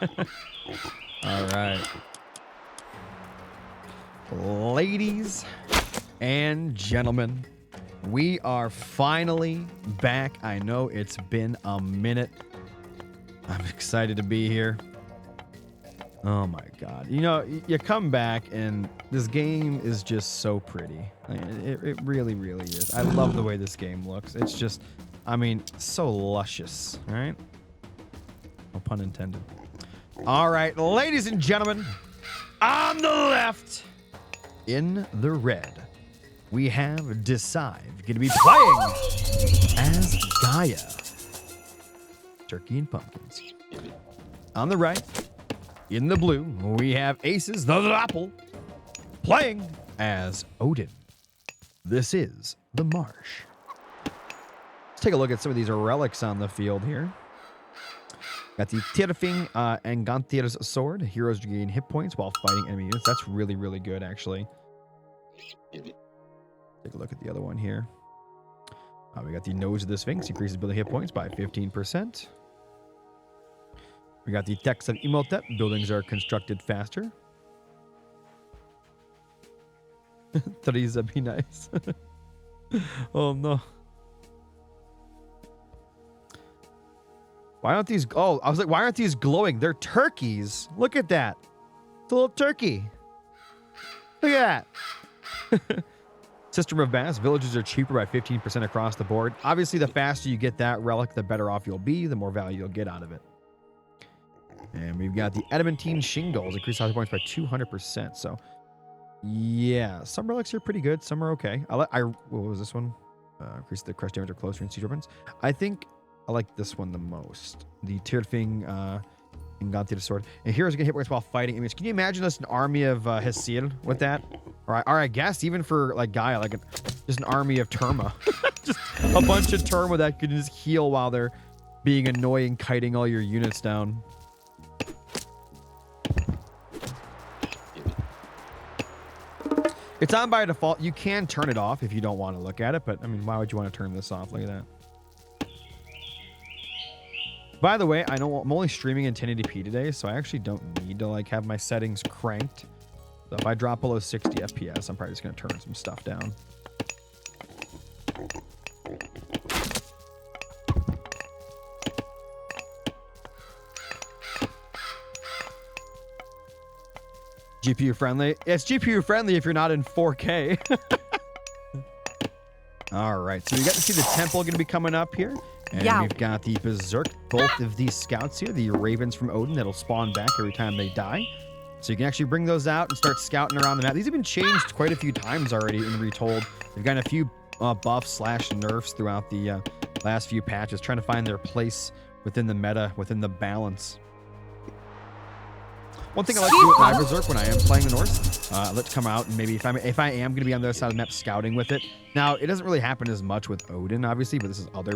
All right. Ladies and gentlemen, we are finally back. I know it's been a minute. I'm excited to be here. Oh my God. You know, you come back and this game is just so pretty. It really, really is. I love the way this game looks. It's just, I mean, so luscious, right? No pun intended. All right, ladies and gentlemen, on the left, in the red, we have DesivE going to be playing as Gaia. Turkey and pumpkins. On the right, in the blue, we have Aces, TheRapl, playing as Odin. This is the marsh. Let's take a look at some of these relics on the field here. Got the Tyrfing and Gantir's sword. Heroes gain hit points while fighting enemy units. That's really, really good, actually. Take a look at the other one here. We got the Nose of the Sphinx. Increases building hit points by 15%. We got the text of Imhotep. Buildings are constructed faster. Teresa, be nice. Oh, no. Why aren't these... Oh, I was like, why aren't these glowing? They're turkeys. Look at that. It's a little turkey. Look at that. System of Mass. Villages are cheaper by 15% across the board. Obviously, the faster you get that relic, the better off you'll be, the more value you'll get out of it. And we've got the adamantine shingles. Increase health points by 200%. So, yeah. Some relics are pretty good. Some are okay. What was this one? Increase the crush damage or closer in siege weapons. I think I like this one the most. The Tyrfing and Gantir's sword. And heroes get hit points while fighting enemies. Can you imagine us an army of Hesir with that? Or I guess even for like Gaia, like just an army of Terma. Just a bunch of Terma that can just heal while they're being annoying, kiting all your units down. It's on by default. You can turn it off if you don't want to look at it, but I mean, why would you want to turn this off? Look at that. By the way, I know I'm only streaming in 1080p today, so I actually don't need to like have my settings cranked. So if I drop below 60 FPS, I'm probably just going to turn some stuff down. GPU friendly. It's GPU friendly if you're not in 4K. All right, so we got to see the temple going to be coming up here. And we've got the Berserk, both of these scouts here, the ravens from Odin that'll spawn back every time they die. So you can actually bring those out and start scouting around the map. These have been changed quite a few times already in Retold. They've gotten a few buffs / nerfs throughout the last few patches, trying to find their place within the meta, within the balance. One thing I like to do with my Berserk when I am playing the Norse, let's come out and maybe if I am going to be on the other side of the map scouting with it. Now, it doesn't really happen as much with Odin, obviously, but this is other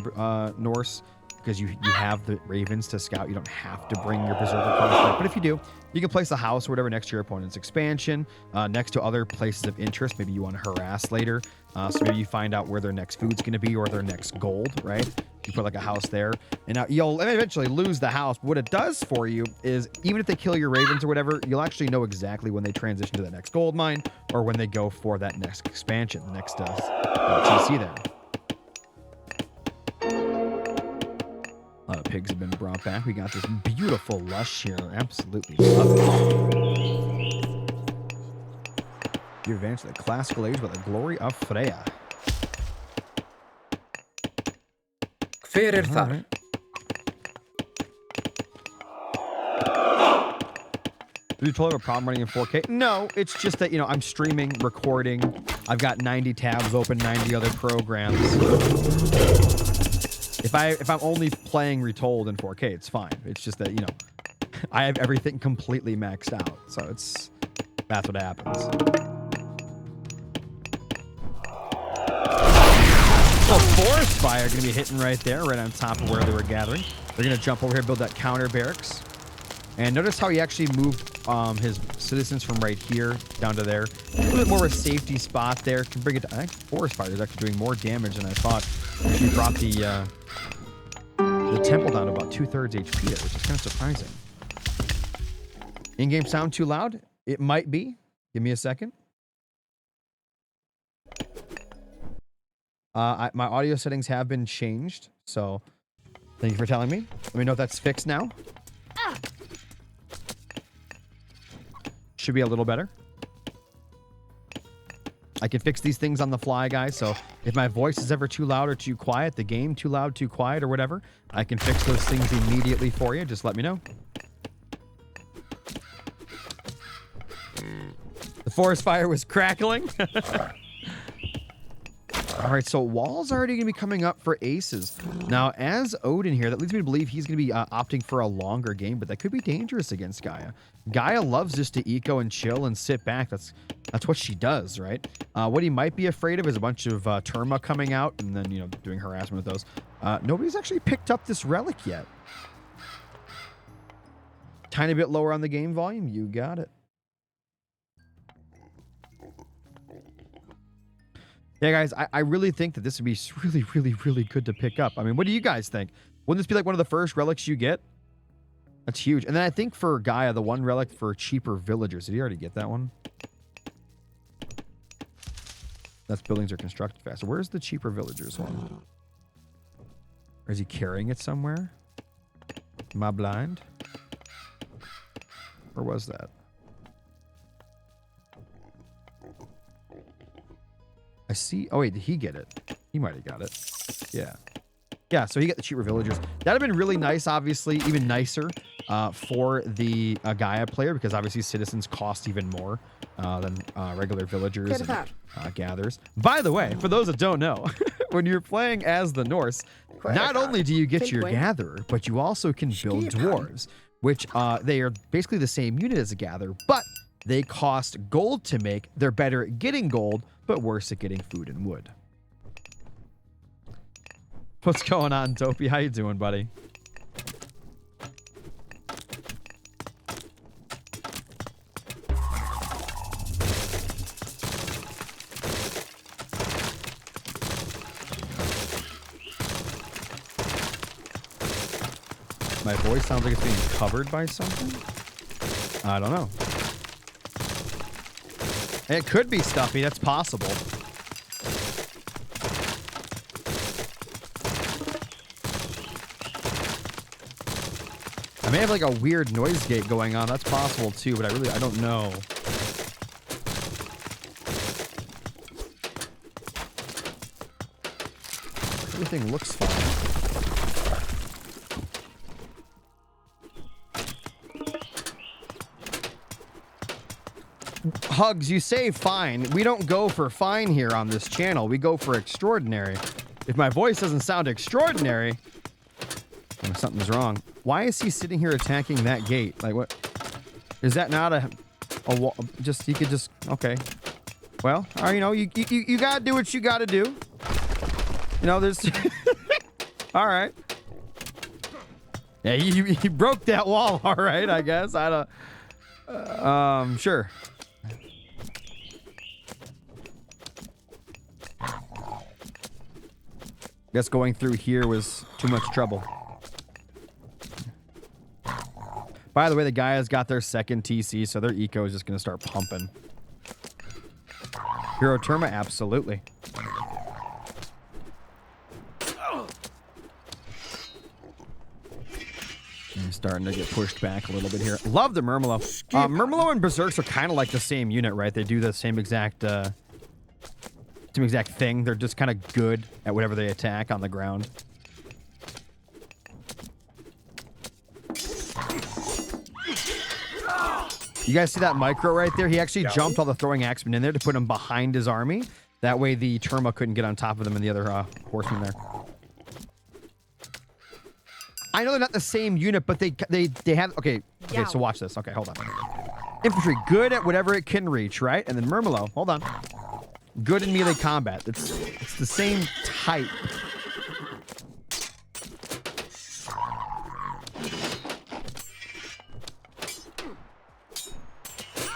Norse because you have the ravens to scout. You don't have to bring your Berserk across the map. But if you do, you can place a house or whatever next to your opponent's expansion, next to other places of interest. Maybe you want to harass later. So maybe you find out where their next food's going to be or their next gold, right? You put like a house there, and now you'll eventually lose the house. But what it does for you is even if they kill your ravens or whatever, you'll actually know exactly when they transition to the next gold mine or when they go for that next expansion, the next TC there. A lot of pigs have been brought back. We got this beautiful lush here. Absolutely love it. You advance to the classical age with the glory of Freya. Right. Do you totally have a problem running in 4K? No, it's just that, you know, I'm streaming, recording. I've got 90 tabs open, 90 other programs. If I'm only playing Retold in 4K, it's fine. It's just that, you know, I have everything completely maxed out. So that's what happens. So Forest Fire going to be hitting right there, right on top of where they were gathering. They're going to jump over here, build that counter barracks. And notice how he actually moved his citizens from right here down to there. A little bit more of a safety spot there. Can bring it to, I think Forest Fire is actually doing more damage than I thought. She brought the temple down to about 2/3 HP there, which is kind of surprising. In-game sound too loud? It might be. Give me a second. My audio settings have been changed, so thank you for telling me. Let me know if that's fixed now. Should be a little better. I can fix these things on the fly, guys, so if my voice is ever too loud or too quiet, the game too loud, too quiet, or whatever, I can fix those things immediately for you. Just let me know. The forest fire was crackling. All right, so Wall's already going to be coming up for aces. Now, as Odin here, that leads me to believe he's going to be opting for a longer game, but that could be dangerous against Gaia. Gaia loves just to eco and chill and sit back. That's what she does, right? What he might be afraid of is a bunch of Terma coming out and then, you know, doing harassment with those. Nobody's actually picked up this relic yet. Tiny bit lower on the game volume. You got it. Yeah, guys, I really think that this would be really, really, really good to pick up. I mean, what do you guys think? Wouldn't this be like one of the first relics you get? That's huge. And then I think for Gaia, the one relic for cheaper villagers. Did he already get that one? That's buildings are constructed faster. Where's the cheaper villagers one? Or is he carrying it somewhere? Am I blind? Where was that? I see. Oh, wait, did he get it? He might have got it. Yeah. Yeah, so he got the cheaper villagers. That'd have been really nice, obviously, even nicer for the Gaia player, because obviously citizens cost even more than regular villagers and gatherers. By the way, for those that don't know, when you're playing as the Norse, not only do you get your gatherer, but you also can build dwarves, which they are basically the same unit as a gatherer, but they cost gold to make. They're better at getting gold, but worse at getting food and wood. What's going on, Dopey? How you doing, buddy? My voice sounds like it's being covered by something? I don't know. It could be stuffy. That's possible. I may have like a weird noise gate going on. That's possible too, but I don't know. Everything looks fine. Hugs, you say fine. We don't go for fine here on this channel. We go for extraordinary. If my voice doesn't sound extraordinary, then something's wrong. Why is he sitting here attacking that gate? Like, what? Is that not a wall? Just, you could just, okay. Well, you know, you gotta do what you gotta do. You know, there's, all right. Yeah, he broke that wall, all right, I guess. I don't, sure. Guess going through here was too much trouble. By the way, the Gaia's got their second TC, so their eco is just going to start pumping. Hero Terma, absolutely. I'm starting to get pushed back a little bit here. Love the Murmelo. Murmelo and Berserks are kind of like the same unit, right? They do the same exact thing. They're just kind of good at whatever they attack on the ground. You guys see that micro right there? He actually jumped all the throwing axemen in there to put him behind his army. That way the Terma couldn't get on top of them and the other horsemen there. I know they're not the same unit, but they have... Okay, so watch this. Okay, hold on. Infantry, good at whatever it can reach, right? And then Murmelo, hold on. Good in melee combat. It's the same type.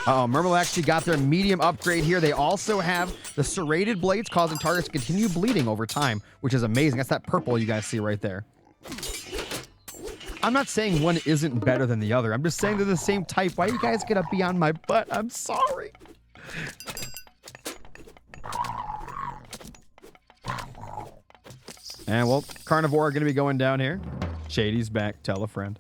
Murmelo actually got their medium upgrade here. They also have the serrated blades causing targets to continue bleeding over time, which is amazing. That's that purple you guys see right there. I'm not saying one isn't better than the other. I'm just saying they're the same type. Why you guys gonna be on my butt? I'm sorry. And well, Carnivore are gonna be going down here. Shady's back. Tell a friend.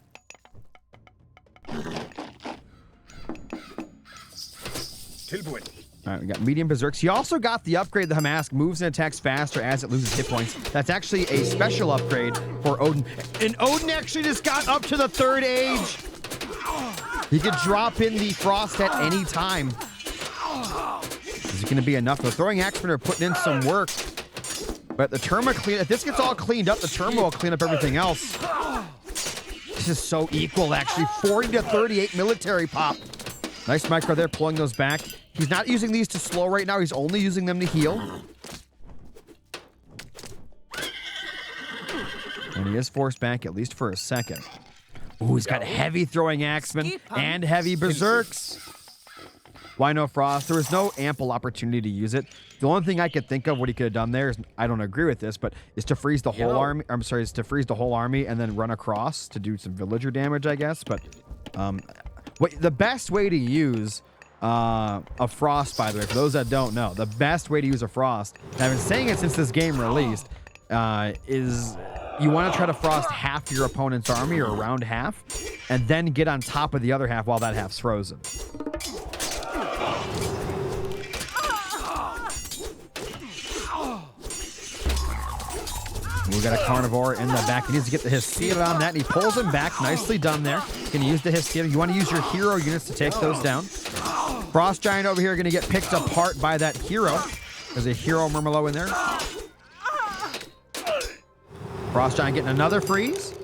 All right, we got medium berserks. You also got the upgrade. The Hamask moves and attacks faster as it loses hit points. That's actually a special upgrade for Odin. And Odin actually just got up to the 3rd age. He could drop in the frost at any time. Is it going to be enough? The throwing axemen are putting in some work. But the Terma clean. If this gets all cleaned up, the Terma will clean up everything else. This is so equal, actually. 40 to 38 military pop. Nice micro there, pulling those back. He's not using these to slow right now. He's only using them to heal. And he is forced back, at least for a second. Ooh, he's got heavy throwing axemen and heavy berserks. Why no frost? There was no ample opportunity to use it. The only thing I could think of what he could have done there is, I don't agree with this, but is to freeze the whole army. I'm sorry, is to freeze the whole army and then run across to do some villager damage, I guess. But the best way to use a frost, by the way, for those that don't know, the best way to use a frost, and I've been saying it since this game released, is you want to try to frost half your opponent's army or around half, and then get on top of the other half while that half's frozen. We got a Carnivore in the back. He needs to get the Hestia on that, and he pulls him back. Nicely done there. Going to use the Hestia. You want to use your hero units to take those down. Frost Giant over here going to get picked apart by that hero. There's a hero Murmillo in there. Frost Giant getting another freeze.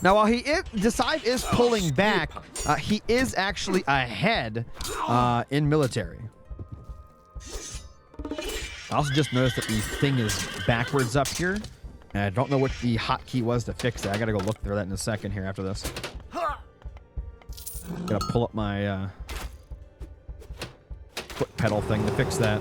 Now, while DesivE is pulling back, he is actually ahead in military. I also just noticed that the thing is backwards up here. And I don't know what the hotkey was to fix that. I gotta go look through that in a second here after this. Gotta pull up my foot pedal thing to fix that.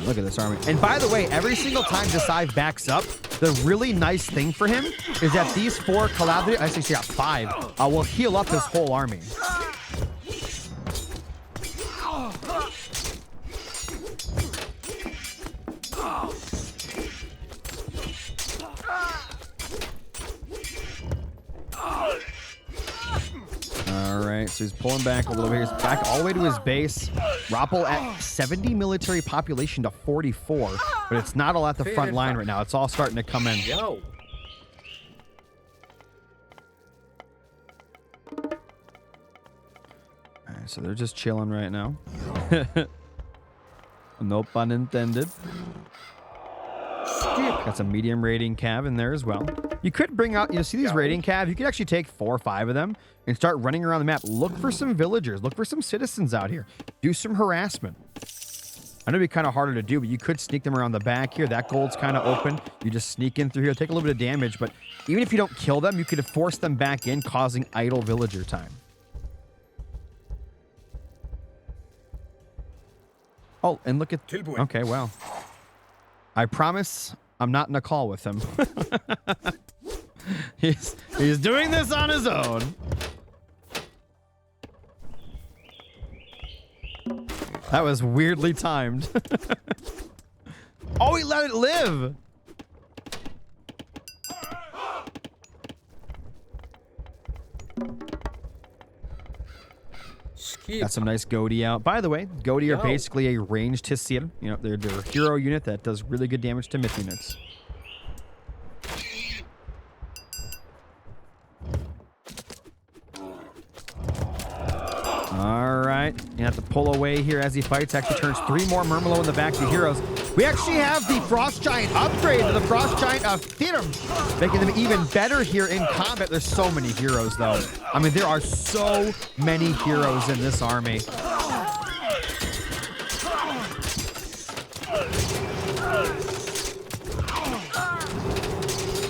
Look at this army. And by the way, every single time DesivE backs up, the really nice thing for him is that these 4 collaborators, I actually got 5, will heal up his whole army. Alright, so he's pulling back a little bit. He's back all the way to his base. TheRapl at 70 military population to 44, but it's not all at the front line right now. It's all starting to come in. Alright, so they're just chilling right now. No pun intended. Got some medium raiding cav in there as well. You could bring out, see these raiding cav? You could actually take 4 or 5 of them and start running around the map. Look for some villagers. Look for some citizens out here. Do some harassment. I know it'd be kind of harder to do, but you could sneak them around the back here. That gold's kind of open. You just sneak in through here, take a little bit of damage, but even if you don't kill them, you could force them back in, causing idle villager time. Oh, and look at... Okay, well. I promise I'm not in a call with him. He's doing this on his own. That was weirdly timed. Oh, he let it live. Got some nice Goaty out. By the way, Goaty are basically a ranged Hestia. You know, they're a hero unit that does really good damage to myth units. All right, you have to pull away here as he fights. Actually turns 3 more Murmillo in the back to heroes. We actually have the Frost Giant upgrade to the Frost Giant of Therum, making them even better here in combat. There's so many heroes, though. I mean, there are so many heroes in this army.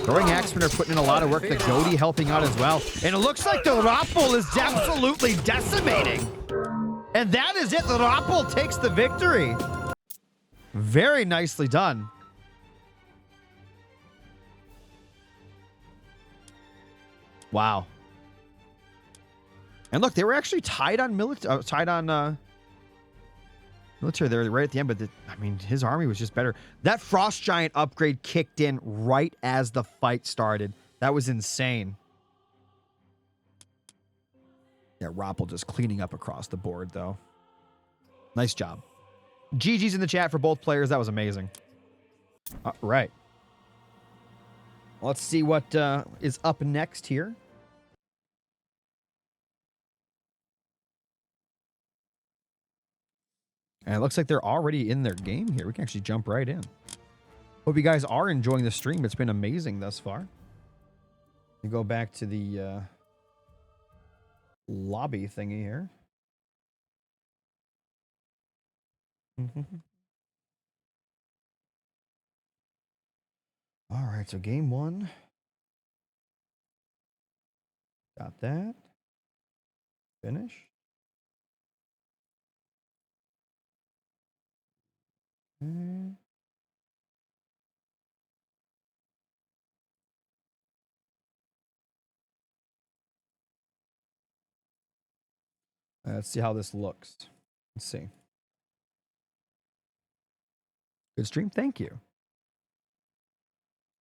Throwing Axemen are putting in a lot of work. The Goaty helping out as well. And it looks like the TheRapl is absolutely decimating. And that is it. The TheRapl takes the victory. Very nicely done. Wow. And look, they were actually tied on military. Military there right at the end, but I mean, his army was just better. That Frost Giant upgrade kicked in right as the fight started. That was insane. Yeah, TheRapl just cleaning up across the board, though. Nice job. GG's in the chat for both players. That was amazing. All right. Let's see what is up next here. And it looks like they're already in their game here. We can actually jump right in. Hope you guys are enjoying the stream. It's been amazing thus far. We go back to the lobby thingy here. All right, so game one. Got that. Finish. Okay. Let's see how this looks. Let's see. Good stream. Thank you.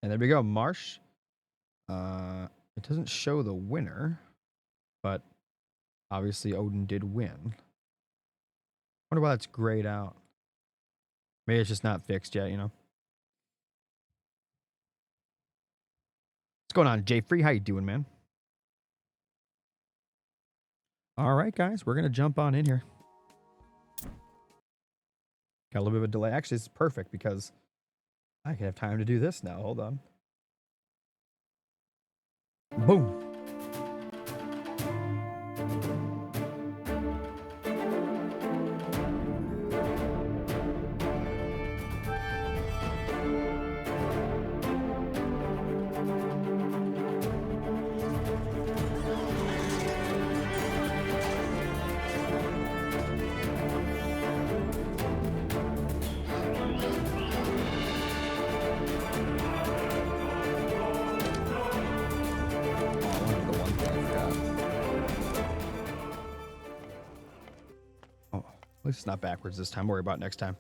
And there we go. Marsh. It doesn't show the winner, but obviously Odin did win. Wonder why that's grayed out. Maybe it's just not fixed yet, you know? What's going on, Jay Free? How you doing, man? All right, guys. We're going to jump on in here. Got a little bit of a delay. Actually, it's perfect because I can have time to do this now. Hold on. Boom. At least it's not backwards this time. Worry about next time.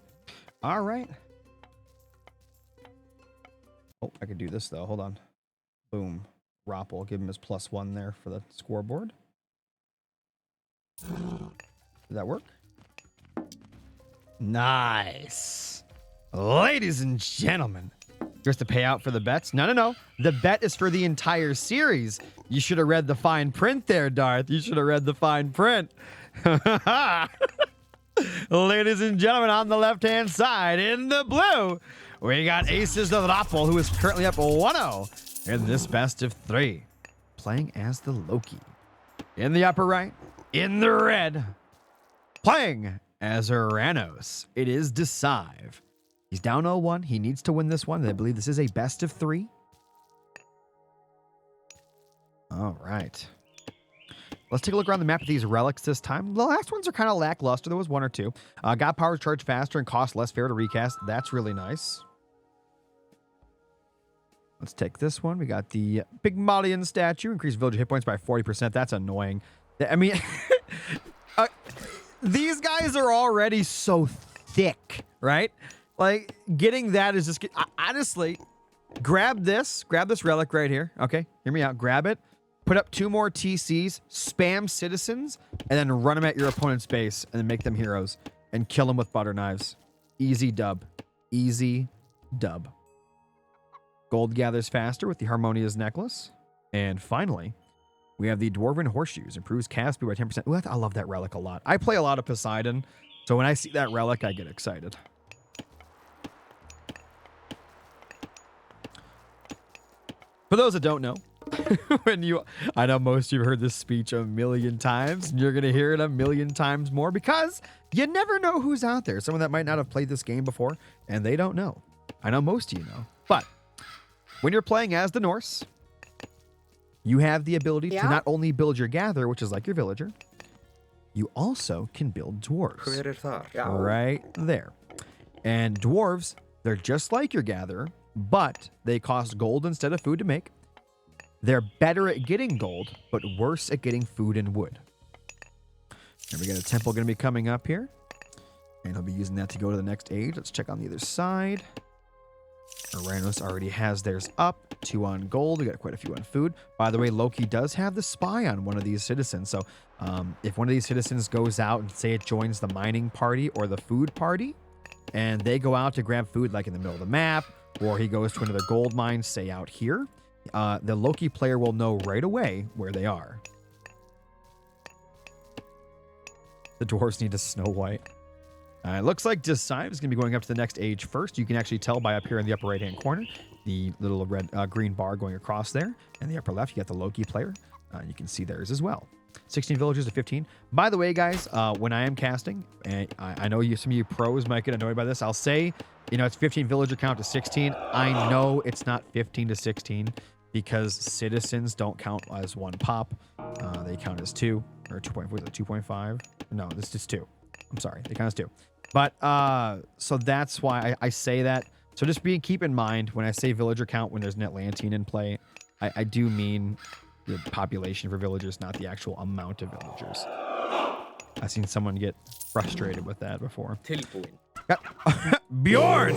All right. Oh, I could do this though. Hold on. Boom. TheRapl. Give him his +1 there for the scoreboard. Did that work? Nice. Ladies and gentlemen. Just to pay out for the bets? No. The bet is for the entire series. You should have read the fine print there, Darth. You should have read the fine print. Ladies and gentlemen, on the left-hand side, in the blue, we got Aces TheRapl, who is currently up 1-0 in this best of 3, playing as the Loki. In the upper right, in the red, playing as Uranos, it is DesivE. He's down 0-1. He needs to win this one. I believe this is a best of 3. All right. Let's take a look around the map at these relics this time. The last ones are kind of lackluster. There was 1 or 2. Got power charge faster and cost less fair to recast. That's really nice. Let's take this one. We got the Pygmalion statue. Increase villager hit points by 40%. That's annoying. I mean, these guys are already so thick, right? Like, getting that is just... honestly, grab this relic right here. Okay, hear me out. Grab it. Put up 2 more TCs, spam citizens, and then run them at your opponent's base and then make them heroes and kill them with butter knives. Easy dub. Easy dub. Gold gathers faster with the Harmonia's necklace. And finally, we have the Dwarven Horseshoes. Improves cast speed by 10%. Ooh, I love that relic a lot. I play a lot of Poseidon, so when I see that relic, I get excited. For those that don't know, I know most of you have heard this speech a million times, and you're going to hear it a million times more because you never know who's out there. Someone that might not have played this game before, and they don't know. I know most of you know. But when you're playing as the Norse, you have the ability to not only build your gatherer, which is like your villager, you also can build dwarves. Right there. And dwarves, they're just like your gatherer, but they cost gold instead of food to make. They're better at getting gold, but worse at getting food and wood. And we got a temple going to be coming up here. And he'll be using that to go to the next age. Let's check on the other side. Uranus already has theirs up. 2 on gold. We got quite a few on food. By the way, Loki does have the spy on one of these citizens. So if one of these citizens goes out and say it joins the mining party or the food party, and they go out to grab food like in the middle of the map, or he goes to another gold mine, say out here, the Loki player will know right away where they are. The dwarves need a Snow White. It looks like DesivE is going to be going up to the next age first. You can actually tell by up here in the upper right-hand corner, the little red green bar going across there. And the upper left, you got the Loki player. You can see theirs as well. 16 villagers to 15. By the way, guys, when I am casting, and I know some of you pros might get annoyed by this, I'll say, it's 15 villager count to 16. I know it's not 15 to 16 because citizens don't count as 1 pop. They count as 2 or 2.5. No, this is 2. I'm sorry, they count as 2. But so that's why I say that. So just keep in mind when I say villager count when there's an Atlantean in play, I do mean the population for villagers, not the actual amount of villagers. I've seen someone get frustrated with that before. Bjorn!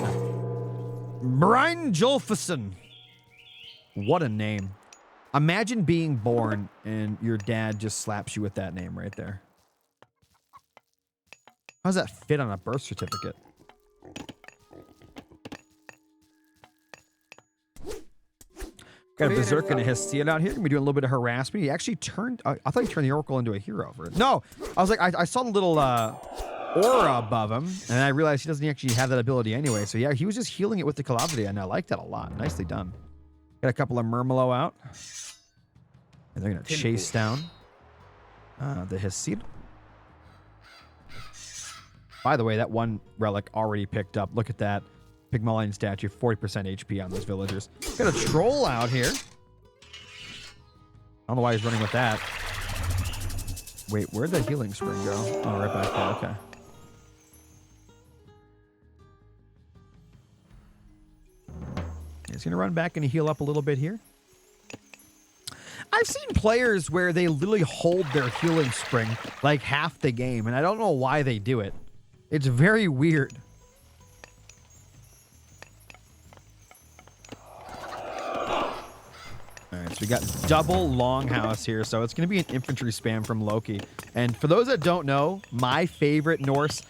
Brian Jolfison. What a name. Imagine being born and your dad just slaps you with that name right there. How does that fit on a birth certificate? Got a Berserk and a Hesiod out here. Gonna be doing a little bit of harassment. He actually turned... I thought he turned the Oracle into a hero. No! I was like, I saw the little aura above him, and I realized he doesn't actually have that ability anyway. So yeah, he was just healing it with the Calavity, and I like that a lot. Nicely done. Got a couple of Murmelo out. And they're gonna chase down the Hesiod. By the way, that one relic already picked up. Look at that. Pygmalion statue, 40% HP on those villagers. Got a troll out here. I don't know why he's running with that. Wait, where'd the healing spring go? Oh, right back there. Okay. He's going to run back and heal up a little bit here. I've seen players where they literally hold their healing spring like half the game, and I don't know why they do it. It's very weird. All right, so we got double longhouse here, so it's going to be an infantry spam from Loki. And for those that don't know, my favorite Norse,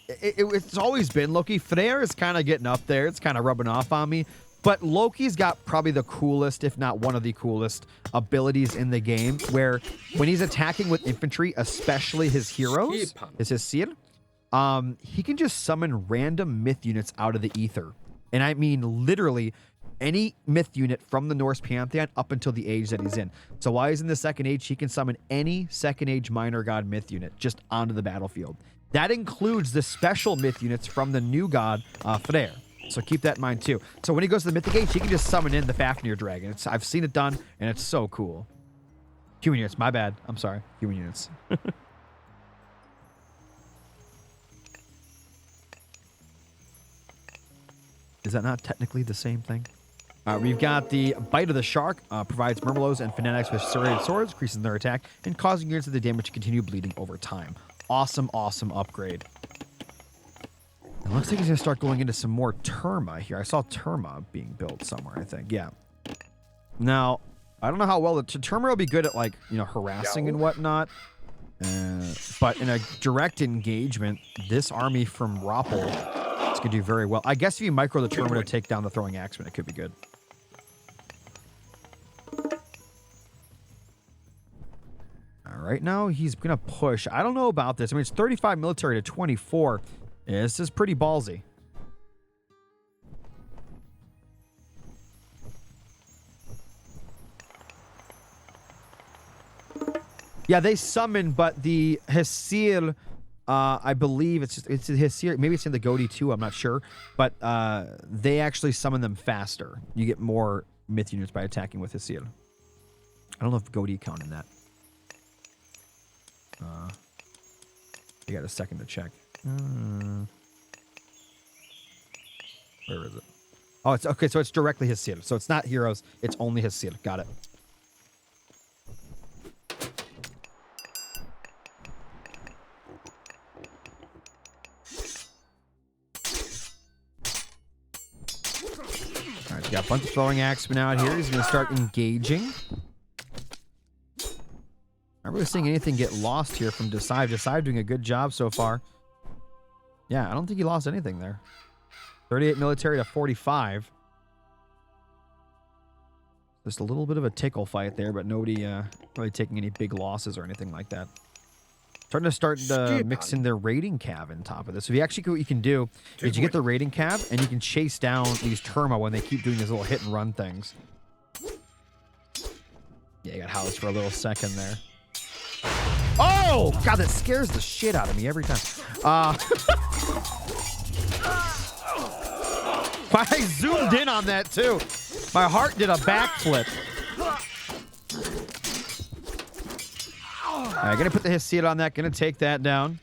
it's always been Loki. Freyr is kind of getting up there. It's kind of rubbing off on me. But Loki's got probably the coolest, if not one of the coolest, abilities in the game, where when he's attacking with infantry, especially his heroes, his Hesiod, he can just summon random myth units out of the ether. And I mean literally any myth unit from the Norse pantheon up until the age that he's in. So while he's in the second age, he can summon any second age minor god myth unit just onto the battlefield. That includes the special myth units from the new god, Freyr. So keep that in mind too. So when he goes to the mythic age, he can just summon in the Fafnir dragon. I've seen it done, and it's so cool. Human units, my bad. I'm sorry. Human units. Is that not technically the same thing? We've got the Bite of the Shark, provides Murmelos and Fanatics with serrated swords, increasing their attack, and causing units of the damage to continue bleeding over time. Awesome, awesome upgrade. It looks like he's going to start going into some more Terma here. I saw Terma being built somewhere, I think. Yeah. Now, I don't know how well... Terma will be good at, like, harassing and whatnot. But in a direct engagement, this army from TheRapl is going to do very well. I guess if you micro the Terma to take down the throwing axeman, it could be good. All right, now he's going to push. I don't know about this. I mean, it's 35 military to 24. Yeah, this is pretty ballsy. Yeah, they summon, but the Hesiod, I believe it's Hesiod. Maybe it's in the Godi too. I'm not sure, but they actually summon them faster. You get more myth units by attacking with Hesiod. I don't know if Godi count in that. You got a second to check. Where is it? Oh, it's okay. So it's directly Hesir. So it's not heroes. It's only Hesir. Got it. All right, we got a bunch of throwing axemen out here. He's going to start engaging. Not really seeing anything get lost here from DesivE. DesivE doing a good job so far. Yeah, I don't think he lost anything there. 38 military to 45. Just a little bit of a tickle fight there, but nobody really taking any big losses or anything like that. Starting to mix in their raiding cav on top of this. So if you actually, what you can do is you get the raiding cav and you can chase down these Terma when they keep doing these little hit and run things. Yeah, you got housed for a little second there. Oh, God, that scares the shit out of me every time. I zoomed in on that, too. My heart did a backflip. All right, gonna put the Hesir on that. Gonna take that down.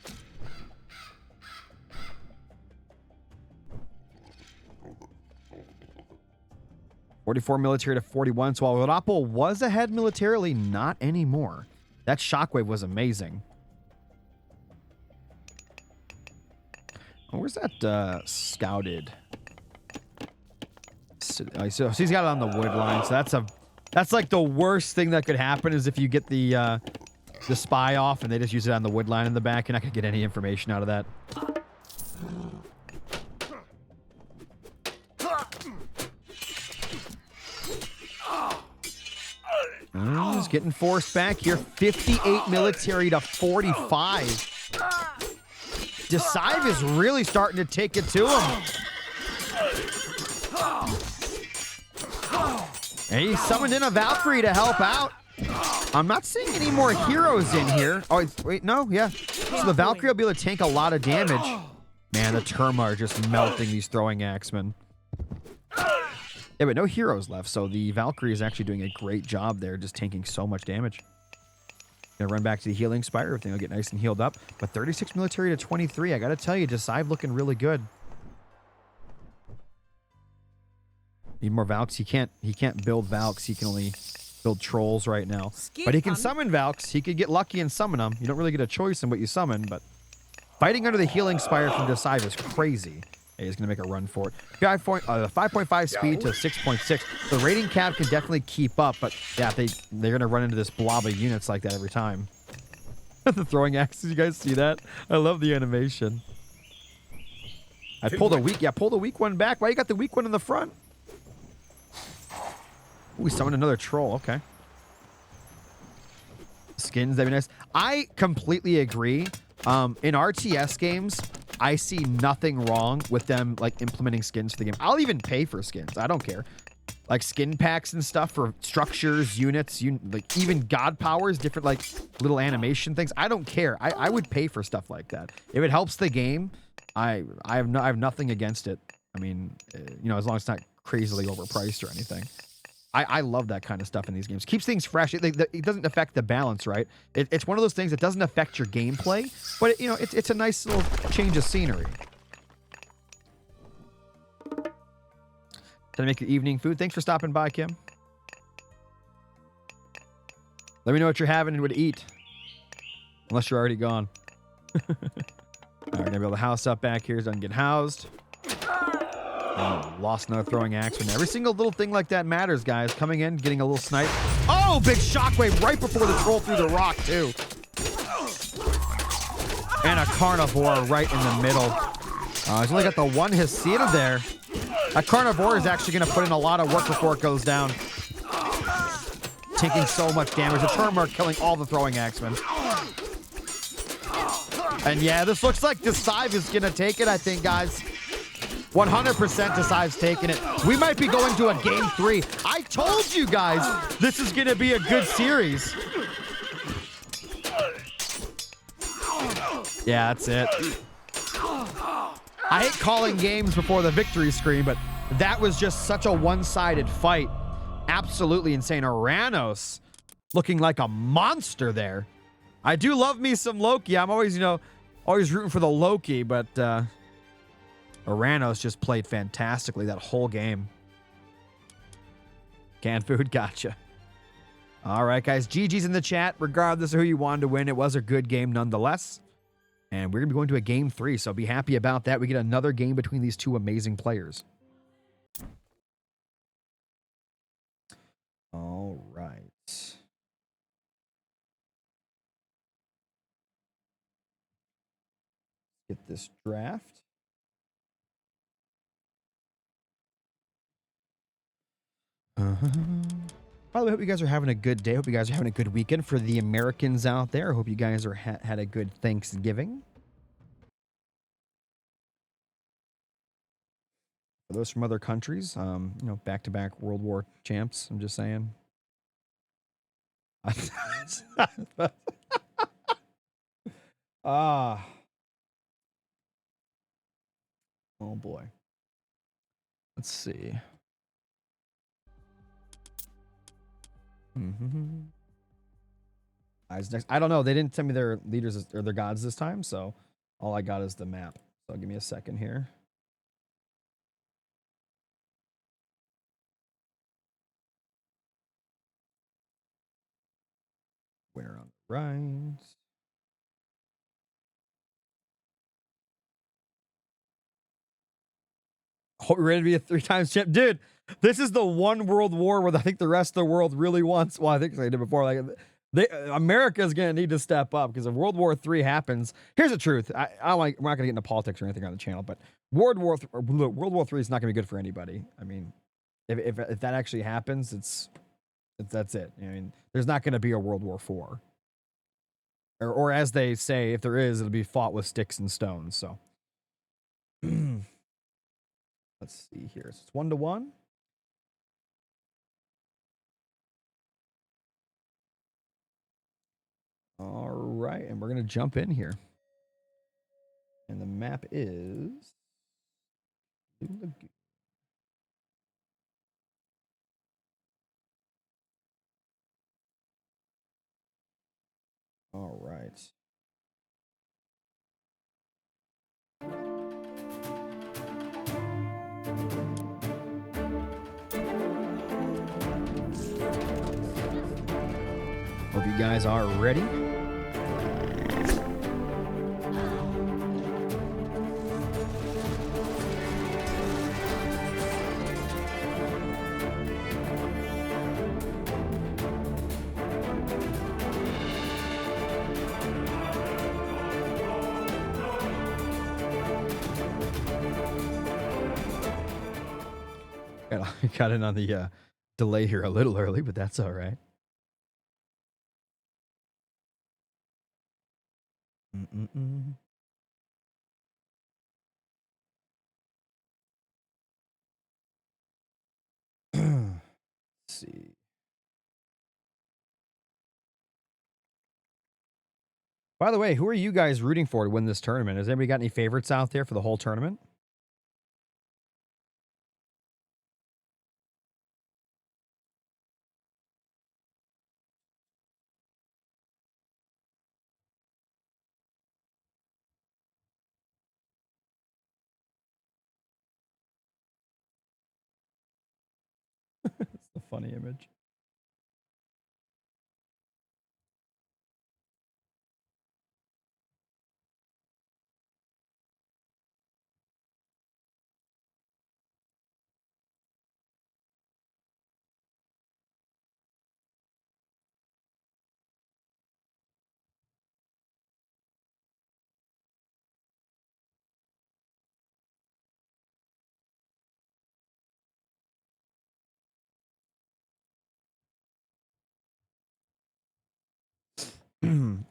$44 military to 41. So while TheRapl was ahead militarily, not anymore. That shockwave was amazing. Oh, where's that scouted? So he's got it on the wood line. So that's like the worst thing that could happen is if you get the spy off and they just use it on the wood line in the back. You're not gonna get any information out of that. He's getting forced back here. 58 military to 45. DesivE is really starting to take it to him. And he summoned in a Valkyrie to help out. I'm not seeing any more heroes in here. Oh, wait, no, yeah. So the Valkyrie will be able to tank a lot of damage. Man, the Terma are just melting these throwing axemen. Yeah, but no heroes left, so the Valkyrie is actually doing a great job there, just tanking so much damage. Gonna run back to the healing spire. Everything will get nice and healed up. But 36 military to 23. I gotta tell you, DesivE looking really good. Need more Valks. He can't build Valks. He can only build trolls right now. But he can summon Valks. He could get lucky and summon them. You don't really get a choice in what you summon, but fighting under the healing spire from DesivE is crazy. Hey, he's going to make a run for it. 5.5 speed to 6.6. The raiding cav can definitely keep up, but yeah, they're going to run into this blob of units like that every time. The throwing axes, you guys see that? I love the animation. I pulled a weak one back. Why you got the weak one in the front? Ooh, we summoned another troll. Okay. Skins, that'd be nice. I completely agree. In RTS games, I see nothing wrong with them like implementing skins for the game. I'll even pay for skins. I don't care. Like skin packs and stuff for structures, units, like even god powers, different like little animation things. I don't care. I would pay for stuff like that. If it helps the game, I have nothing against it. I mean, you know, as long as it's not crazily overpriced or anything. I love that kind of stuff in these games. Keeps things fresh. It doesn't affect the balance, right? It's one of those things that doesn't affect your gameplay, but you know, it's a nice little change of scenery. Trying to make your evening food. Thanks for stopping by, Kim. Let me know what you're having and what to eat. Unless you're already gone. All right, gonna build a house up back here. Doesn't get housed. Oh, lost another throwing axe. And every single little thing like that matters, guys. Coming in, getting a little snipe. Oh, big shockwave right before the troll through the rock, too. And a carnivore right in the middle. He's only got the one Hesir there. That carnivore is actually going to put in a lot of work before it goes down. Taking so much damage. The Terma are killing all the throwing axemen. And yeah, this looks like DesivE is going to take it, I think, guys. 100% DesivE's taking it. We might be going to a game 3. I told you guys this is going to be a good series. Yeah, that's it. I hate calling games before the victory screen, but that was just such a one-sided fight. Absolutely insane. Aranos looking like a monster there. I do love me some Loki. I'm always, you know, always rooting for the Loki, but Aranos just played fantastically that whole game. Canned food, gotcha. All right, guys. GG's in the chat. Regardless of who you wanted to win, it was a good game nonetheless. And we're going to be going to a game 3, so be happy about that. We get another game between these two amazing players. All right. Get this draft. By the way, hope you guys are having a good day. Hope you guys are having a good weekend. For the Americans out there, hope you guys are had a good Thanksgiving. For those from other countries, you know, back-to-back World War champs. I'm just saying. Ah. Oh boy. Let's see. Next. I don't know. They didn't tell me their leaders or their gods this time, so all I got is the map. So give me a second here. Winner on the right. Oh, ready to be a 3-time champ, dude. This is the one world war where I think the rest of the world really wants. Well, I think they did before. Like, America's gonna need to step up because if World War III happens, here's the truth. I don't like. We're not gonna get into politics or anything on the channel, but World War III is not gonna be good for anybody. I mean, if that actually happens, that's it. I mean, there's not gonna be a World War IV, or as they say, if there is, it'll be fought with sticks and stones. So. Let's see here. It's 1-1. All right, and we're gonna jump in here. And the map is all right. Hope you guys are ready. Got in on the delay here a little early, but that's all right. Let's see. By the way, who are you guys rooting for to win this tournament? Has anybody got any favorites out there for the whole tournament? It's a funny image.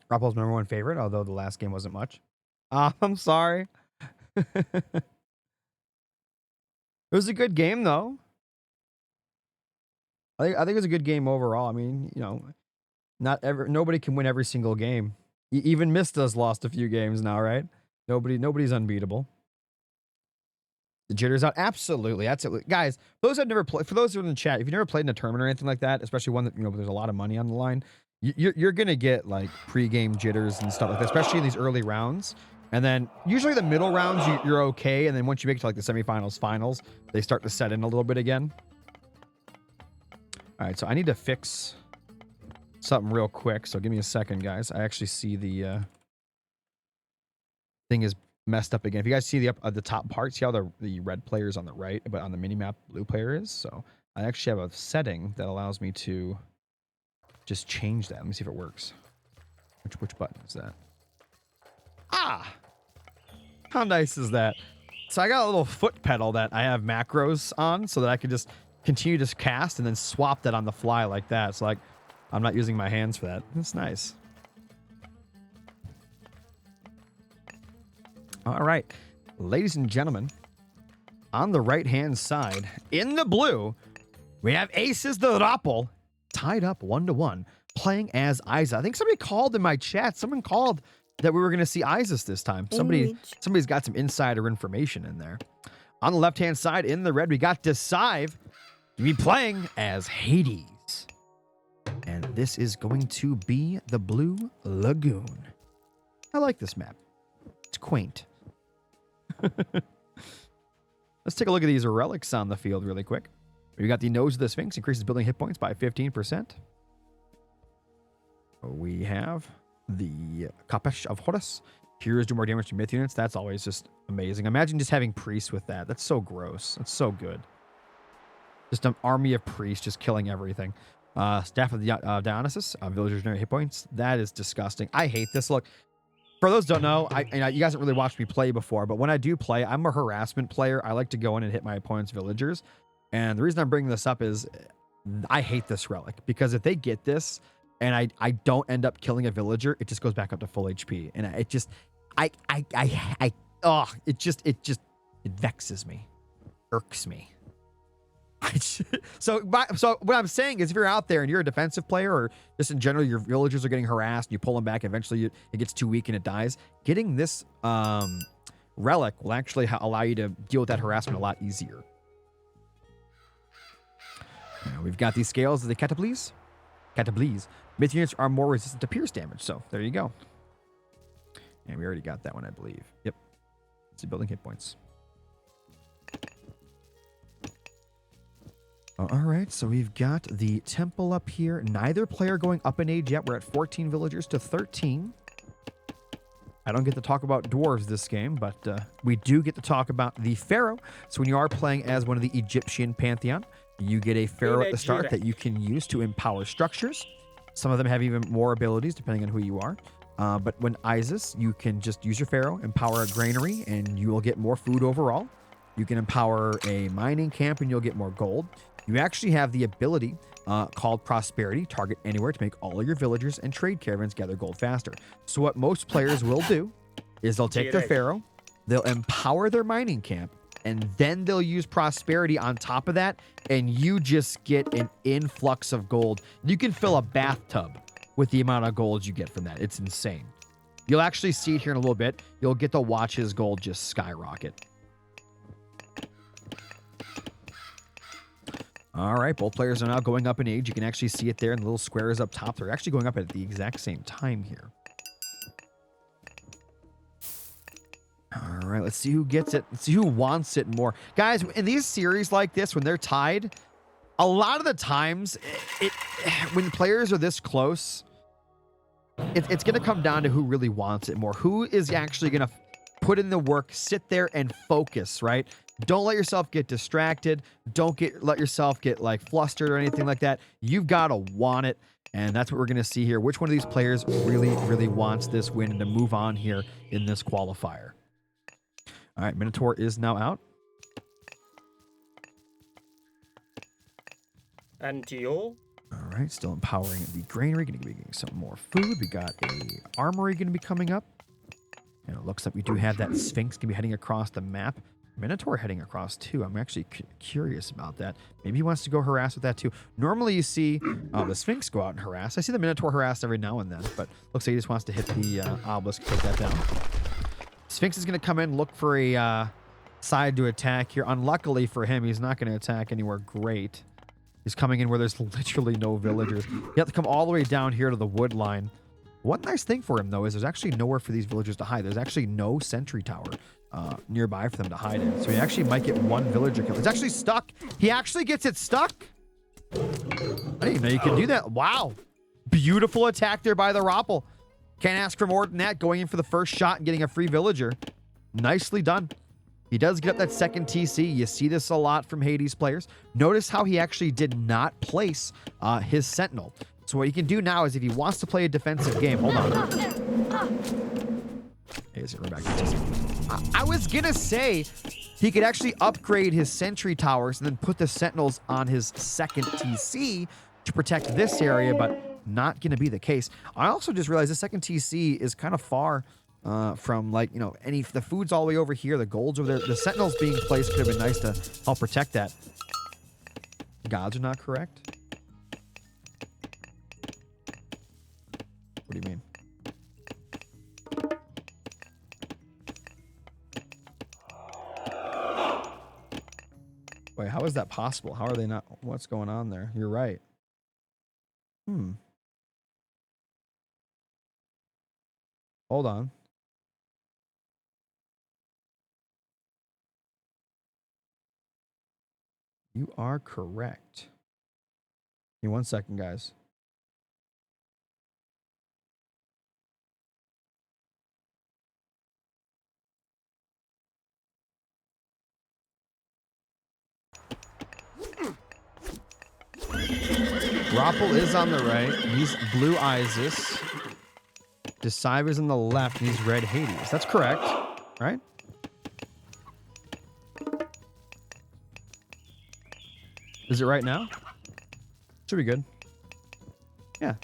Rappel's number one favorite, although the last game wasn't much. I'm sorry. It was a good game, though. I think it was a good game overall. I mean, you know, nobody can win every single game. Even Mista's lost a few games now, right? Nobody's unbeatable. The jitters out, absolutely. Guys, those have never played. For those who are in the chat, if you've never played in a tournament or anything like that, especially one that there's a lot of money on the line, you're gonna get like pre-game jitters and stuff like that, especially in these early rounds. And then usually the middle rounds, you're okay. And then once you make it to like the semifinals, finals, they start to set in a little bit again. All right, so I need to fix something real quick. So give me a second, guys. I actually see the thing is messed up again. If you guys see the top part, see how the red player is on the right, but on the mini map, blue player is. So I actually have a setting that allows me to just change that. Let me see if it works. Which button is that? Ah! How nice is that? So I got a little foot pedal that I have macros on so that I can just continue to cast and then swap that on the fly like that. So like I'm not using my hands for that. That's nice. All right, ladies and gentlemen, on the right-hand side, in the blue, we have Aces TheRapl tied up 1-1, playing as Isa. I think somebody called in my chat. Someone called that we were going to see Isis this time. Somebody's got some insider information in there. On the left-hand side, in the red, we got DesivE to be playing as Hades. And this is going to be the Blue Lagoon. I like this map. It's quaint. Let's take a look at these relics on the field really quick. We got the Nose of the Sphinx, increases building hit points by 15%. We have the Kapesh of Horus. Heroes do more damage to myth units. That's always just amazing. Imagine just having priests with that. That's so gross. That's so good. Just an army of priests just killing everything. Staff of Dionysus. Villagers generate hit points. That is disgusting. I hate this. Look, for those who don't know, you guys haven't really watched me play before, but when I do play, I'm a harassment player. I like to go in and hit my opponent's villagers. And the reason I'm bringing this up is I hate this relic because if they get this and I don't end up killing a villager, it just goes back up to full HP. And it vexes me, irks me. So what I'm saying is if you're out there and you're a defensive player or just in general, your villagers are getting harassed, you pull them back, eventually it gets too weak and it dies. Getting this relic will actually allow you to deal with that harassment a lot easier. Now we've got these scales of the Cataplees. Myth units are more resistant to pierce damage, so there you go. And we already got that one, I believe. Yep. It's building hit points. All right, so we've got the temple up here. Neither player going up in age yet. We're at 14 villagers to 13. I don't get to talk about dwarves this game, but we do get to talk about the pharaoh. So when you are playing as one of the Egyptian pantheon, you get a pharaoh at the start that you can use to empower structures. Some of them have even more abilities depending on who you are. But when Isis, you can just use your pharaoh, empower a granary, and you will get more food overall. You can empower a mining camp, and you'll get more gold. You actually have the ability called Prosperity, target anywhere to make all of your villagers and trade caravans gather gold faster. So what most players will do is they'll take their pharaoh, they'll empower their mining camp, and then they'll use Prosperity on top of that, and you just get an influx of gold. You can fill a bathtub with the amount of gold you get from that. It's insane. You'll actually see it here in a little bit. You'll get to watch his gold just skyrocket. All right, both players are now going up in age. You can actually see it there in the little squares up top. They're actually going up at the exact same time here. All right, let's see who gets it. Let's see who wants it more. Guys, in these series like this, when they're tied, a lot of the times, when players are this close, it's going to come down to who really wants it more. Who is actually going to put in the work, sit there and focus, right? Don't let yourself get distracted. Don't let yourself get like flustered or anything like that. You've got to want it. And that's what we're going to see here. Which one of these players really, really wants this win and to move on here in this qualifier? All right, Minotaur is now out. And Geo. All right, still empowering the granary. Going to be getting some more food. We got a armory going to be coming up. And it looks like we do have that Sphinx going to be heading across the map. Minotaur heading across too. I'm actually curious about that. Maybe he wants to go harass with that too. Normally you see the Sphinx go out and harass. I see the Minotaur harass every now and then, but looks like he just wants to hit the obelisk, take that down. Sphinx is going to come in, look for a side to attack here. Unluckily for him, he's not going to attack anywhere great. He's coming in where there's literally no villagers. You have to come all the way down here to the wood line. One nice thing for him, though, is there's actually nowhere for these villagers to hide. There's actually no sentry tower nearby for them to hide in. So he actually might get one villager kill. It's actually stuck. He actually gets it stuck. I didn't even know you could do that. Wow. Beautiful attack there by TheRapl. Can't ask for more than that. Going in for the first shot and getting a free villager. Nicely done. He does get up that second TC. You see this a lot from Hades players. Notice how he actually did not place his sentinel. So what he can do now is if he wants to play a defensive game, hold on. Hey, is it back to TC? I was going to say he could actually upgrade his sentry towers and then put the sentinels on his second TC to protect this area, but not going to be the case. I also just realized the second TC is kind of far from, like, you know, the food's all the way over here. The gold's over there. The sentinels being placed could have been nice to help protect that. Gods are not correct. What do you mean? Wait, how is that possible? How are they not? What's going on there? You're right. Hold on. You are correct. Give me 1 second, guys. TheRapl is on the right. He's blue Isis. DesivE is on the left, and he's red Hades. That's correct, right? Is it right now? Should be good. Yeah.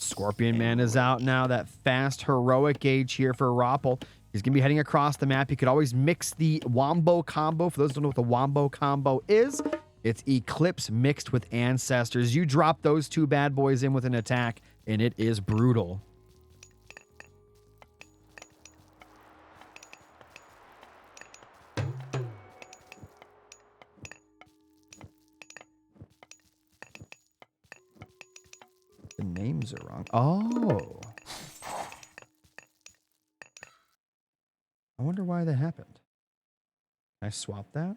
Scorpion Man is out now. That fast heroic gauge here for TheRapl. He's going to be heading across the map. You could always mix the Wombo combo. For those who don't know what the Wombo combo is, it's Eclipse mixed with Ancestors. You drop those two bad boys in with an attack, and it is brutal. The names are wrong. Oh. I wonder why that happened. Can I swap that?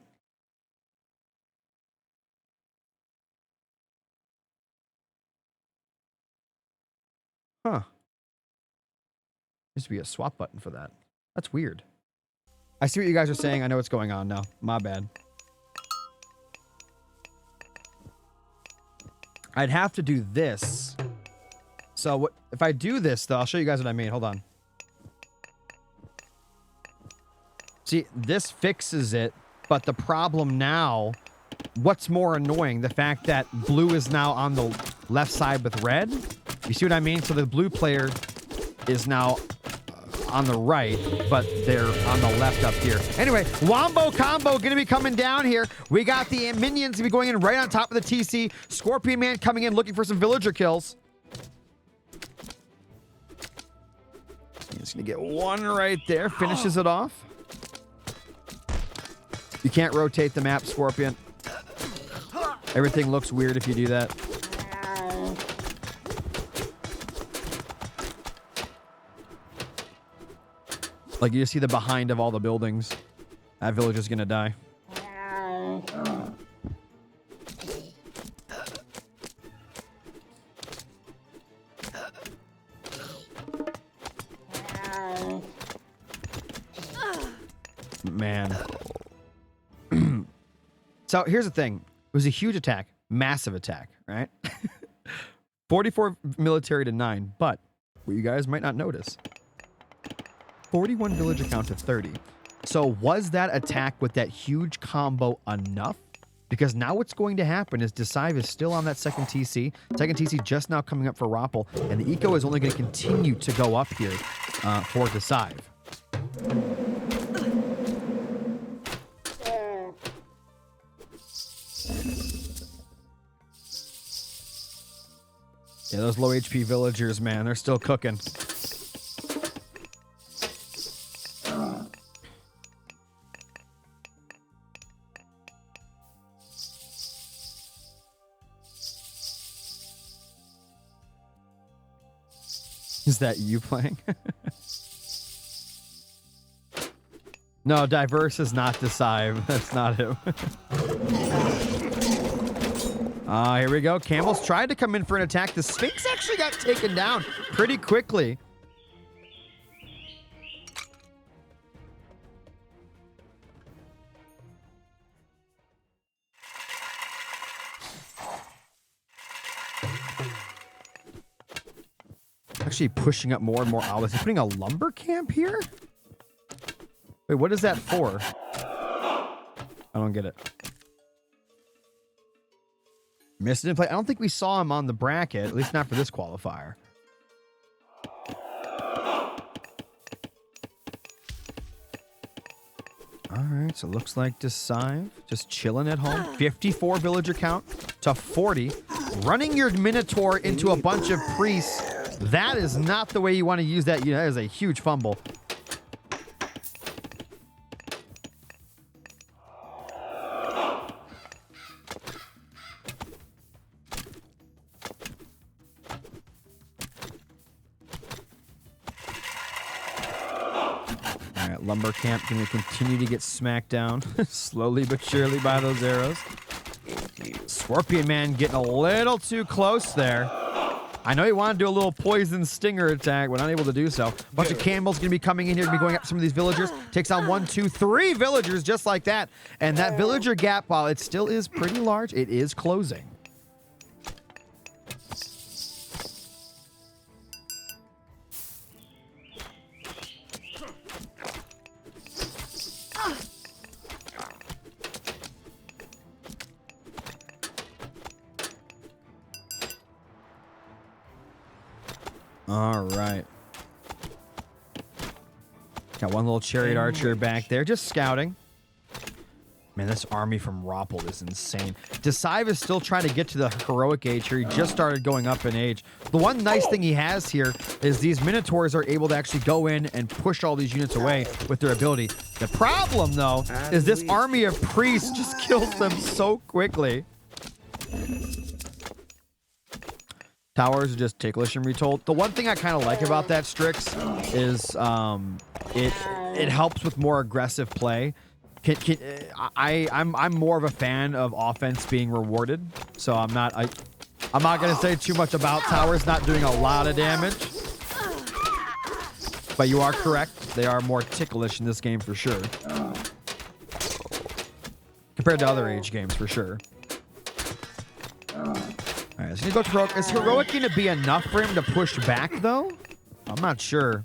Huh. Used to be a swap button for that. That's weird. I see what you guys are saying. I know what's going on now. My bad. I'd have to do this. So what if I do this, though? I'll show you guys what I mean. Hold on. See, this fixes it, but the problem now, what's more annoying? The fact that blue is now on the left side with red? You see what I mean? So the blue player is now on the right, but they're on the left up here. Anyway, Wombo combo going to be coming down here. We got the minions to be going in right on top of the TC. Scorpion Man coming in looking for some villager kills. He's going to get one right there. Finishes it off. You can't rotate the map, Scorpion. Everything looks weird if you do that. Like, you just see the behind of all the buildings. That village is gonna die. Man. So here's the thing. It was a huge attack. Massive attack, right? 44 military to 9. But what you guys might not notice, 41 villager count to 30. So was that attack with that huge combo enough? Because now what's going to happen is DesivE is still on that second TC. Second TC just now coming up for TheRapl. And the eco is only going to continue to go up here for DesivE. Yeah, those low HP villagers, man, they're still cooking. Is that you playing? No, diverse is not DesivE. That's not him. Here we go. Camels tried to come in for an attack. The Sphinx actually got taken down pretty quickly. Actually pushing up more and more outlets. He's putting a lumber camp here? Wait, what is that for? I don't get it. Missed it in play. I don't think we saw him on the bracket, at least not for this qualifier. All right, so it looks like DesivE just chilling at home. 54 villager count to 40. Running your Minotaur into a bunch of priests. That is not the way you want to use that. That is a huge fumble. Lumber camp going to continue to get smacked down slowly but surely by those arrows. Scorpion Man getting a little too close there. I know he wanted to do a little poison stinger attack, but unable to do so. Bunch of camels going to be coming in here to be going up some of these villagers. Takes on 1, 2, 3 villagers just like that. And that villager gap, while it still is pretty large, it is closing. All right. Got one little chariot archer back there, just scouting. Man, this army from Retold is insane. DesivE is still trying to get to the heroic age here. He just started going up in age. The one nice thing he has here is these Minotaurs are able to actually go in and push all these units away with their ability. The problem, though, is this army of priests just kills them so quickly. Towers are just ticklish and Retold. The one thing I kind of like about that, Strix, is it helps with more aggressive play. I'm more of a fan of offense being rewarded, so I'm not gonna say too much about towers not doing a lot of damage. But you are correct; they are more ticklish in this game for sure, compared to other age games for sure. All right, so he's going to go to heroic. Is heroic going to be enough for him to push back though? I'm not sure.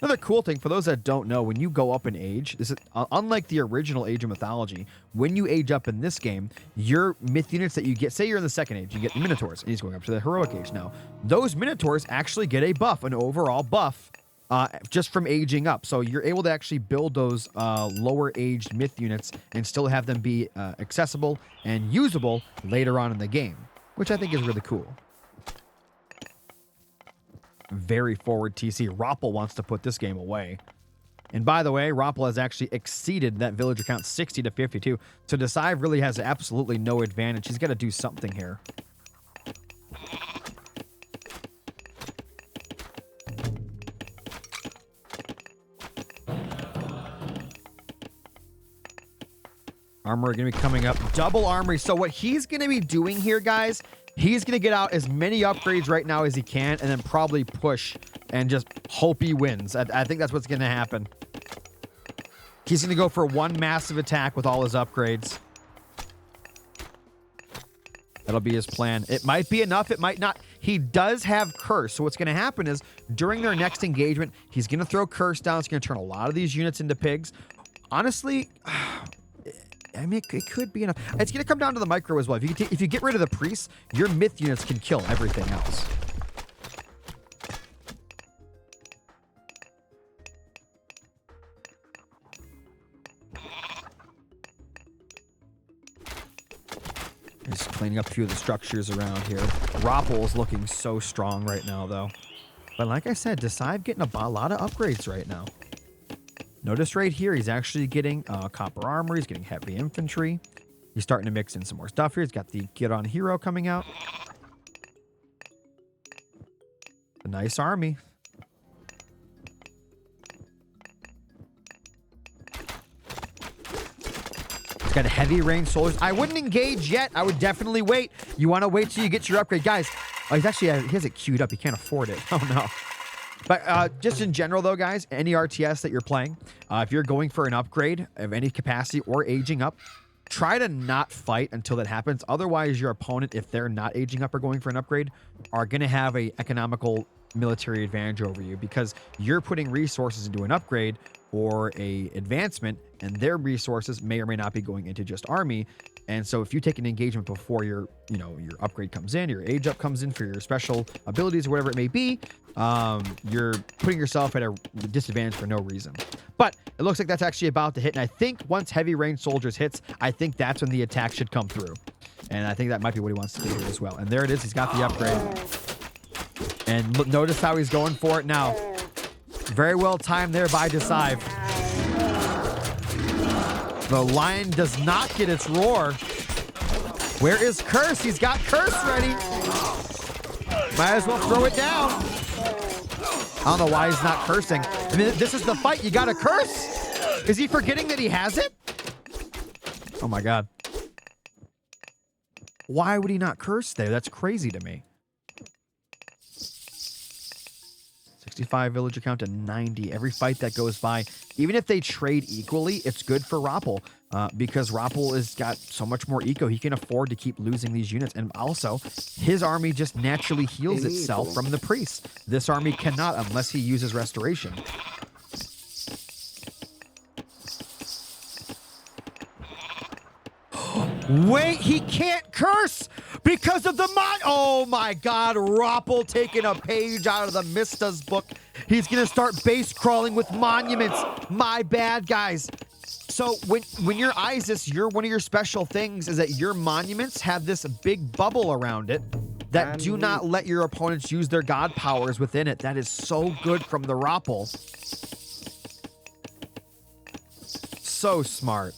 Another cool thing, for those that don't know, when you go up in age, this is unlike the original Age of Mythology. When you age up in this game, your myth units that you get, say you're in the second age, you get Minotaurs, and he's going up to the heroic age now. Those Minotaurs actually get a buff, an overall buff, just from aging up. So you're able to actually build those lower aged myth units and still have them be accessible and usable later on in the game, which I think is really cool. Very forward TC. Retold wants to put this game away. And by the way, Retold has actually exceeded that villager count 60 to 52. So DesivE really has absolutely no advantage. He's got to do something here. Armor going to be coming up. Double armory. So what he's going to be doing here, guys, he's going to get out as many upgrades right now as he can and then probably push and just hope he wins. I think that's what's going to happen. He's going to go for one massive attack with all his upgrades. That'll be his plan. It might be enough. It might not. He does have Curse. So what's going to happen is during their next engagement, he's going to throw Curse down. It's going to turn a lot of these units into pigs. Honestly, I mean, it could be enough. It's going to come down to the micro as well. If you get rid of the priests, your myth units can kill everything else. Just cleaning up a few of the structures around here. Retold is looking so strong right now, though. But like I said, DesivE getting a lot of upgrades right now. Notice right here, he's actually getting copper armor. He's getting heavy infantry. He's starting to mix in some more stuff here. He's got the Get On Hero coming out. A nice army. It's got heavy range soldiers. I wouldn't engage yet. I would definitely wait. You want to wait till you get your upgrade. Guys, oh, he has it queued up. He can't afford it. Oh, no. But just in general, though, guys, any RTS that you're playing, if you're going for an upgrade of any capacity or aging up, try to not fight until that happens. Otherwise, your opponent, if they're not aging up or going for an upgrade, are going to have a economical military advantage over you because you're putting resources into an upgrade or a advancement, and their resources may or may not be going into just army. And so if you take an engagement before your upgrade comes in, your age up comes in for your special abilities or whatever it may be, you're putting yourself at a disadvantage for no reason. But it looks like that's actually about to hit. And I think once heavy range soldiers hits, I think that's when the attack should come through. And I think that might be what he wants to do here as well. And there it is. He's got the upgrade. And look, notice how he's going for it now. Very well timed there by DesivE. The lion does not get its roar. Where is Curse? He's got Curse ready. Might as well throw it down. I don't know why he's not cursing. I mean, this is the fight. You got to curse. Is he forgetting that he has it? Oh, my God. Why would he not curse there? That's crazy to me. 65 villager count to 90. Every fight that goes by, even if they trade equally, it's good for Rapl because Rapl has got so much more eco. He can afford to keep losing these units. And also, his army just naturally heals itself from the priests. This army cannot unless he uses restoration. Wait, he can't curse because of the mod. Oh my God, Rapl taking a page out of the Mista's book. He's gonna start base crawling with monuments. My bad, guys. So when you're Isis, one of your special things is that your monuments have this big bubble around it that do not let your opponents use their god powers within it. That is so good from the Rapl. So smart.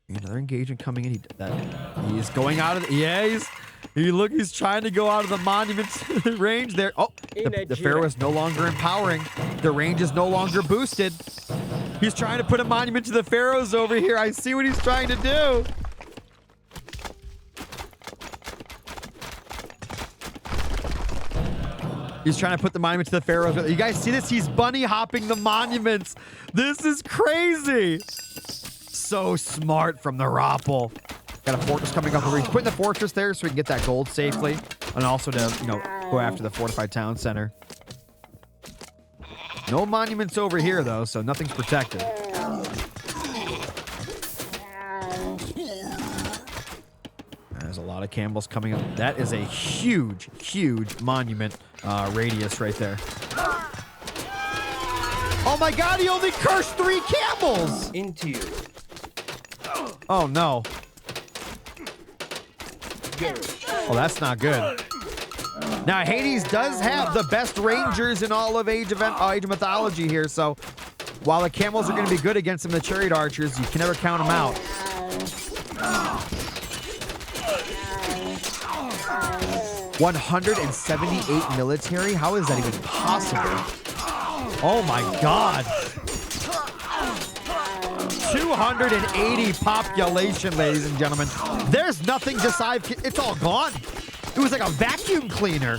Another engagement coming in. He's going out of the, he's trying to go out of the monument's range there. Oh, the Pharaoh is no longer empowering. The range is no longer boosted. He's trying to put a monument to the Pharaohs over here. I see what he's trying to do. He's trying to put the monument to the Pharaohs. You guys see this? He's bunny hopping the monuments. This is crazy. So smart from the Rapl. Got a fortress coming up over. He's putting the fortress there so we can get that gold safely, and also to go after the fortified town center. No monuments over here though, so nothing's protected. There's a lot of Campbells coming up. That is a huge, huge monument radius right there. Oh my God! He only cursed 3 Campbells into you. Oh no. Oh, that's not good. Now, Hades does have the best rangers in all of Age of Mythology here, so while the camels are going to be good against the chariot archers, you can never count them out. $178 military? How is that even possible? Oh my God. 280 population, ladies and gentlemen. There's nothing DesivE. It's all gone. It was like a vacuum cleaner.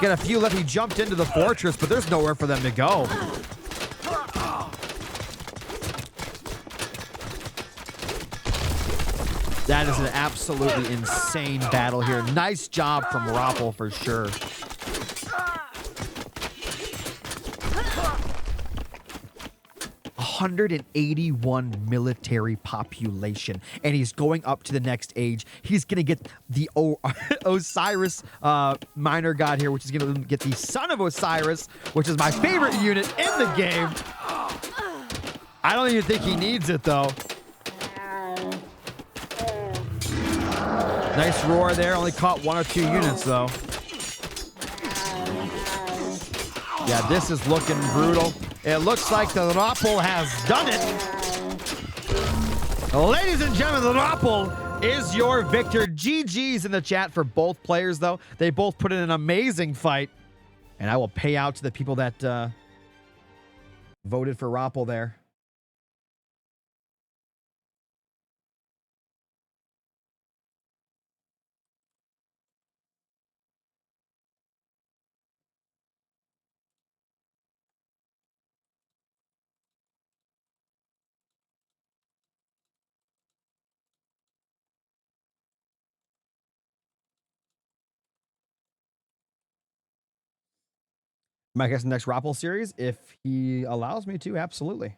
Get a few left. He jumped into the fortress, but there's nowhere for them to go. That is an absolutely insane battle here. Nice job from Rapl for sure. $181 military population, and he's going up to the next age. He's gonna get the Osiris minor god here, which is gonna get the son of Osiris, which is my favorite unit in the game. I don't even think he needs it though. Nice roar there. Only caught 1 or 2 units though. Yeah, this is looking brutal. It looks like TheRapl has done it. Ladies and gentlemen, TheRapl is your victor. GG's in the chat for both players, though. They both put in an amazing fight. And I will pay out to the people that voted for Rapl there. Might guess the next Rapl series if he allows me to. Absolutely.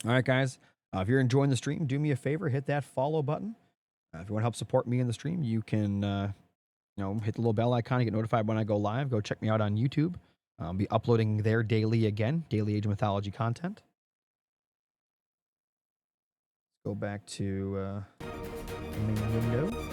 All right, guys. If you're enjoying the stream, do me a favor, hit that follow button. If you want to help support me in the stream, you can hit the little bell icon to get notified when I go live. Go check me out on YouTube. I'll be uploading there daily again, daily Age of Mythology content. Go back to main window.